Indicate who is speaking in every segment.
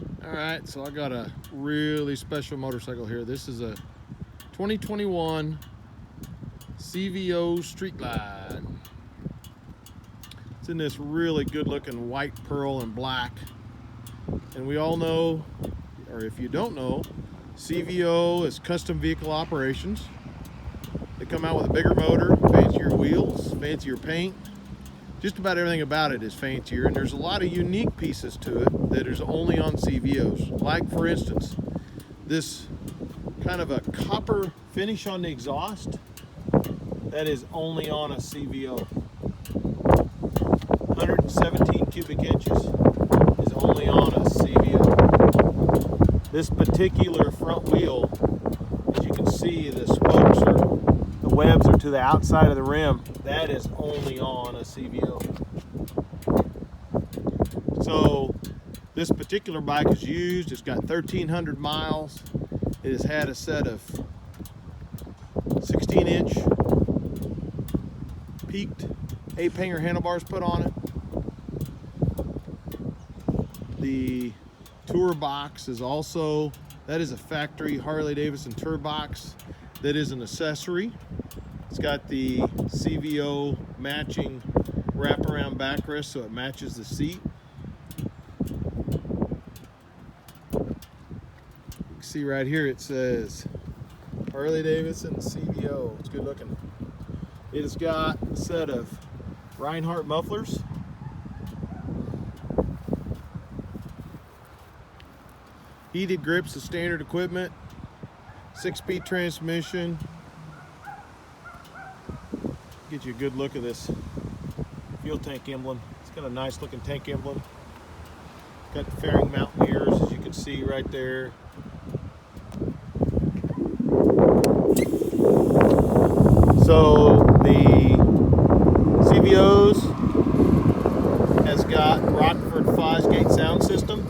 Speaker 1: All right, so I got a really special motorcycle here. This is a 2021 CVO Street Glide. It's in this really good looking white, pearl, and black. And we all know, or if you don't know, CVO is Custom Vehicle Operations. They come out with a bigger motor, fancier wheels, fancier paint. Just about everything about it is fancier, and there's a lot of unique pieces to it that is only on CVOs. Like, for instance, this kind of a copper finish on the exhaust, that is only on a CVO. 117 cubic inches is only on a CVO. This particular front wheel, as you can see, the spokes are, the webs are to the outside of the rim. That is only on a CVO. So this particular bike is used. It's got 1,300 miles. It has had a set of 16-inch peaked ape-hanger handlebars put on it. The tour box is also, that is a factory Harley Davidson tour box. That is an accessory. It's got the CVO matching wraparound backrest, so it matches the seat. You can see right here it says Harley Davidson CVO. It's good looking. It has got a set of Reinhardt mufflers. Heated grips is standard equipment. 6-speed transmission. Get you a good look at this fuel tank emblem. It's got a nice looking tank emblem. Got the fairing mount mirrors, as you can see right there. So the CVOs has got Rockford Fosgate sound system.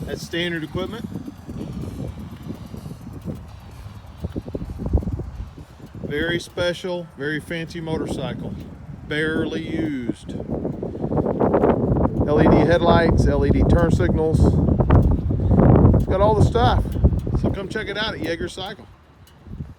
Speaker 1: That's standard equipment. Very special, very fancy motorcycle. Barely used. LED headlights, LED turn signals. It's got all the stuff. So come check it out at Yeager Cycle.